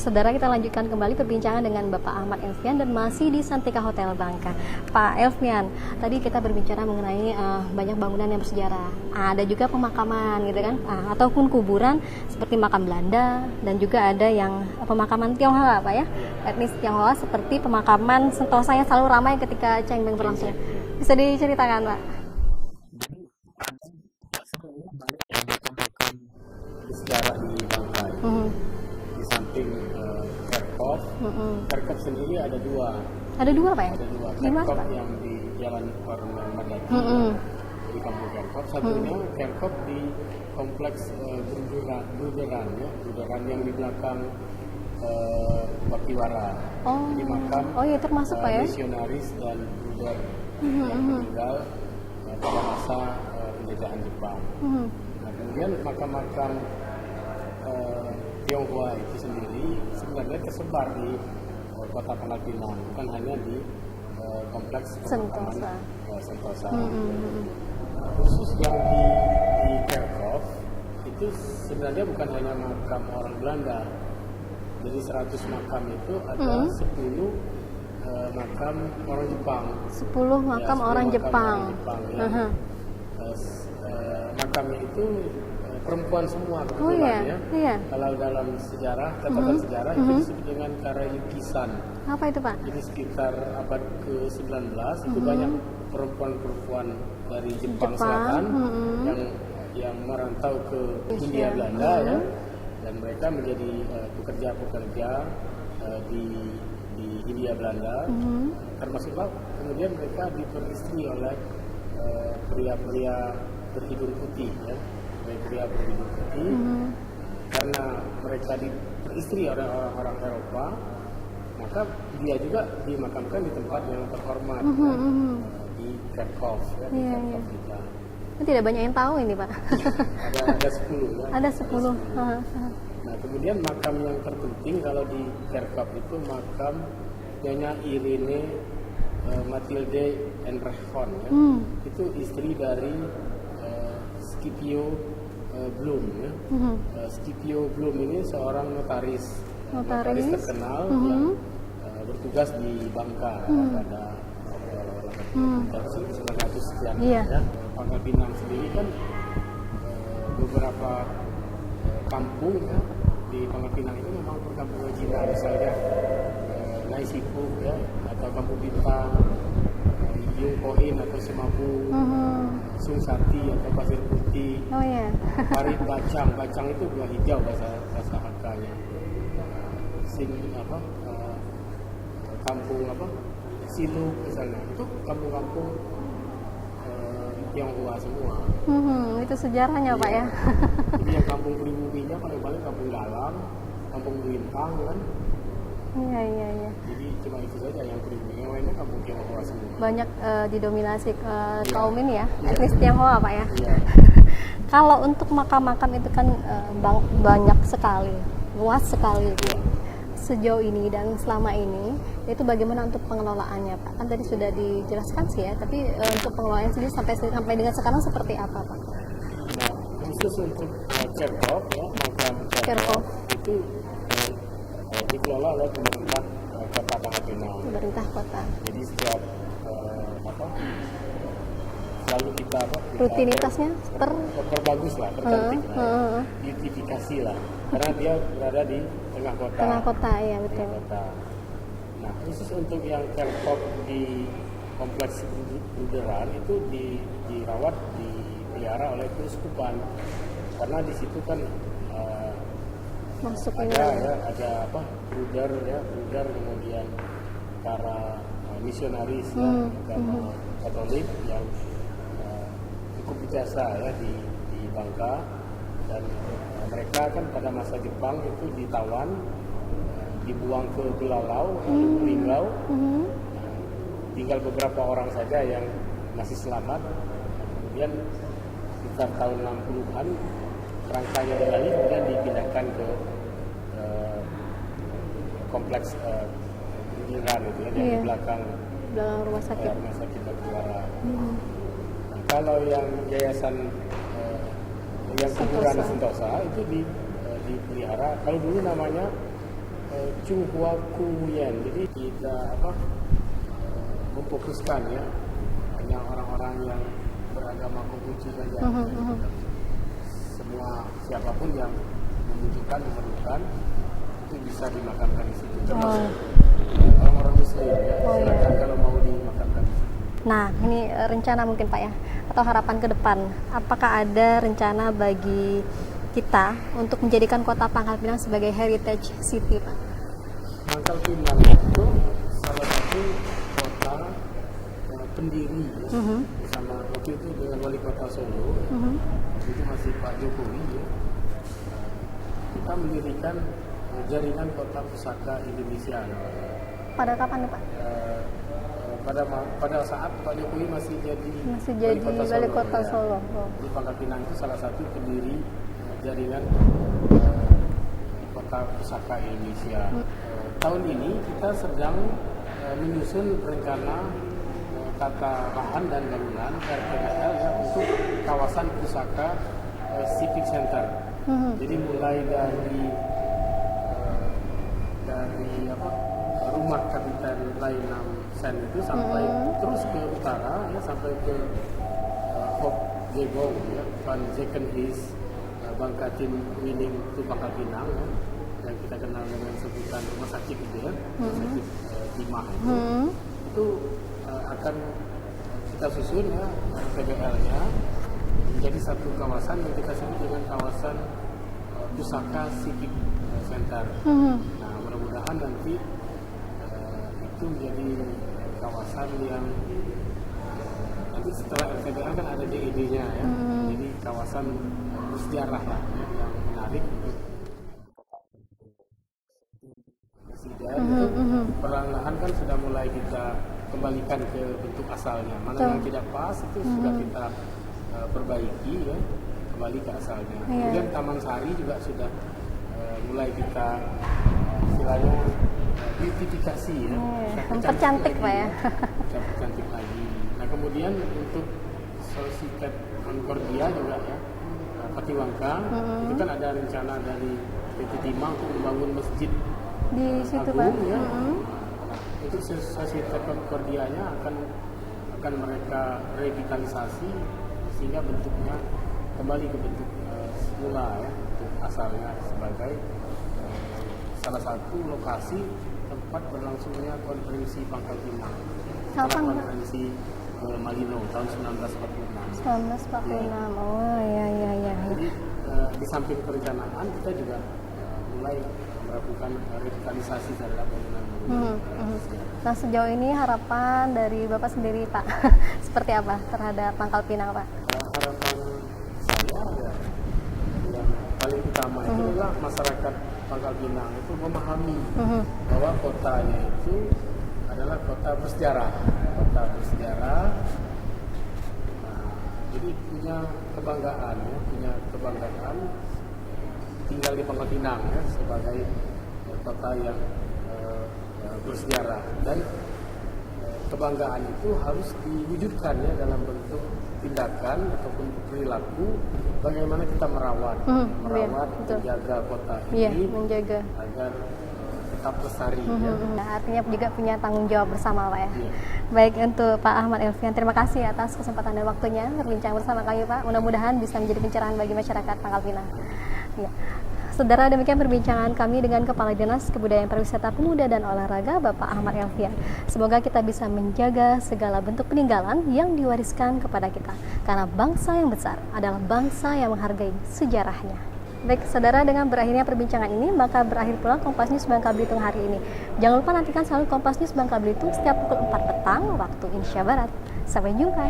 saudara, kita lanjutkan kembali perbincangan dengan Bapak Ahmad Elfmian dan masih di Santika Hotel Bangka. Pak Elfmian, tadi kita berbicara mengenai banyak bangunan yang bersejarah. Ada juga pemakaman gitu kan, ataupun kuburan seperti makam Belanda, dan juga ada yang pemakaman Tionghoa, Pak ya, etnis Tionghoa, seperti pemakaman Sentosa yang selalu ramai ketika Cengbeng berlangsung. Bisa diceritakan, Pak? Makam-makam bersejarah di Bangka. Di samping Kerkhof, Kerkhof sendiri ada dua. Ada dua, Pak ya? Ada dua. Gimana, Kerkhof Pak? yang di Jalan Kornel Madati, di kampung Kerkhof. Satunya Kerkhof di kompleks Bruderan, ya, Bruderan yang di belakang Wakiwara. Jadi makam iya, termasuk Pak ya? misionaris dan Bruder yang meninggal pada masa penjajahan Jepang. Nah, kemudian makam-makam Tionghoa itu sendiri sebenarnya tersebar di kota Pangkal Pinang, bukan hanya di kompleks pemakaman Sentosa. Khusus yang di Kerkhof itu sebenarnya bukan hanya makam orang Belanda. Dari 100 makam itu ada 10 makam orang Jepang. 10 makam orang Jepang. Ya. Makamnya itu perempuan semua kebetulan ya. Iya. Kalau dalam sejarah, catatan sejarah itu disebut dengan Karayukisan. Apa itu, Pak? Jadi sekitar abad ke-19 itu banyak perempuan-perempuan dari Jepang Selatan yang merantau ke Hindia Belanda ya, dan mereka menjadi pekerja-pekerja di Hindia Belanda. Termasuklah kemudian mereka diperistri oleh pria-pria berhidung putih ya, pria berhidung putih. Karena mereka diperistri oleh orang-orang Eropa, maka dia juga dimakamkan di tempat yang terhormat di Kerkhof ya, di Kerkhof kita. Tidak banyak yang tahu ini, Pak. ada 10 ya. Ada 10. Nah, kemudian makam yang terpenting kalau di Kerkhof itu makam Nyonya Irene Matilde Enrechon ya. Itu istri dari Scipio Bloom ya. Scipio Bloom ini seorang notaris terkenal yang bertugas di Bangka pada 1900 sekian ya. Pangkal Pinang sendiri kan beberapa kampung ya, di Pangkal Pinang itu memang perkampungan Cina, misalnya Naisipu ya, atau Kampung Bintang, Yungkoin atau Semabu, Sungsati atau Pasir Putih, Parit Bacang itu buah hijau bahasa Hakka-nya. Kampung Silu misalnya, itu kampung-kampung Tionghoa semua. Itu sejarahnya, Pak ya. Jadi yang kampung pribuminya paling-paling Kampung Dalam, Kampung Bintang kan. Iya. Jadi cuma itu saja yang pribumi, yang lainnya kampung Tionghoa semua. Banyak didominasi kaum ini ya, etnis Tionghoa, Pak ya. Iya. Kalau untuk makam-makam itu kan banyak sekali, luas sekali sejauh ini dan selama ini, itu bagaimana untuk pengelolaannya, Pak? Kan tadi sudah dijelaskan sih ya, tapi untuk pengelolaan sendiri sampai dengan sekarang seperti apa, Pak? Nah, khusus untuk Kerkhof ya, makam Kerkhof itu dikelola oleh pemerintah Kota Pangkal Pinang. Pemerintah kota. Jadi setiap selalu kita rutinitasnya terbagus lah, tercantik lah, beautifikasi lah, karena dia berada di tengah kota. Tengah kota ya, betul. Kota. Nah, khusus untuk yang Kerkhof di kompleks Bruderan itu dirawat, dipelihara oleh keuskupan, karena di situ kan ada Bruder, kemudian para misionaris agama Katolik yang cukup berjasa ya di Bangka, dan mereka kan pada masa Jepang itu ditawan, dibuang ke Belalau, Linggau. Tinggal beberapa orang saja yang masih selamat. Kemudian sekitar tahun 60-an rangkaian kembali, kemudian dipindahkan ke kompleks Bruderan itu ya, di belakang rumah sakit Wakiwara. Nah, kalau yang yayasan yang kuburan Sentosa itu dipelihara, kalau dulu namanya Chunghua Kuyen. Jadi kita memfokuskan ya hanya orang-orang yang beragama Konghucu saja. Semua siapapun yang membutuhkan, memerlukan itu bisa dimakamkan di situ. Termasuk orang-orang Muslim ya. Silakan kalau mau dimakamkan. Nah, ini rencana mungkin Pak ya, atau harapan ke depan. Apakah ada rencana bagi kita untuk menjadikan kota Pangkal Pinang sebagai heritage city, Pak? Pangkal Pinang itu salah satu kota pendiri ya, bersama waktu itu dengan wali kota Solo, itu masih Pak Jokowi ya. Kita mendirikan jaringan kota pusaka Indonesia. Pada kapan nih Pak? Pada saat Pak Jokowi masih jadi wali kota Solo. Di Pangkal Pinang itu salah satu pendiri jaringan kota pusaka Indonesia. Tahun ini kita sedang menyusun rencana tata lahan dan bangunan RPDL ya, untuk kawasan pusaka Civic Center. Jadi mulai dari rumah Kapiten Lainam Sen itu sampai terus ke utara ya, sampai ke Hop Gebong ya, Van Zekenhuis, Bangkatin Wining itu Pangkal Pinang ya, yang kita kenal dengan sebutan rumah sakit itu ya, rumah sakit Timah itu akan kita susun ya PDL-nya menjadi satu kawasan yang kita sebut dengan kawasan pusaka Civic Center. Nah, mudah-mudahan nanti itu menjadi kawasan yang nanti setelah LPDL kan ada DED-nya ya, jadi kawasan bersejarah lah ya, yang menarik untuk presiden. Perlahan kan sudah mulai kita kembalikan ke bentuk asalnya. Mana yang tidak pas itu sudah kita perbaiki ya, kembali ke asalnya. Kemudian Taman Sari juga sudah mulai kita istilahnya beautifikasi ya, mempercantik Pak ya. Kita percantik lagi. Nah kemudian untuk Societat Concordia juga ya, Patiwangka itu kan ada rencana dari PT Timah untuk membangun masjid di situ agung, Pak. Ya. Itu Societat Concordia-nya akan mereka revitalisasi sehingga bentuknya kembali ke bentuk semula ya, bentuk asalnya sebagai salah satu lokasi tempat berlangsungnya konferensi Pangkal Pinang. Konferensi Malino tahun 1946. 1946. Ya. Oh ya. Jadi di samping perencanaan kita juga mulai melakukan revitalisasi terhadap bangunan. Nah sejauh ini harapan dari Bapak sendiri Pak seperti apa terhadap Pangkal Pinang Pak? Harapan saya ya, yang paling utama itu adalah masyarakat Pangkal Pinang itu memahami bahwa kotanya itu adalah kota bersejarah. Nah, jadi punya kebanggaan tinggal di Pangkal Pinang ya, sebagai kota yang bersejarah, dan kebanggaan itu harus diwujudkan ya dalam bentuk tindakan ataupun perilaku bagaimana kita merawat menjaga kota ini agar tetap lestari ya. Nah, artinya juga punya tanggung jawab bersama Pak ya. Baik, untuk Pak Ahmad Elfmian, terima kasih atas kesempatan dan waktunya berbincang bersama kami Pak. Mudah-mudahan bisa menjadi pencerahan bagi masyarakat Pangkal Pinang. Ya. Saudara, demikian perbincangan kami dengan Kepala Dinas Kebudayaan Pariwisata Pemuda dan Olahraga Bapak Ahmad Elfmian. Semoga kita bisa menjaga segala bentuk peninggalan yang diwariskan kepada kita, karena bangsa yang besar adalah bangsa yang menghargai sejarahnya. Baik, saudara, dengan berakhirnya perbincangan ini, maka berakhir pula Kompas News Bangka Belitung hari ini. Jangan lupa nantikan selalu Kompas News Bangka Belitung setiap pukul 4 petang waktu Indonesia Barat. Sampai jumpa.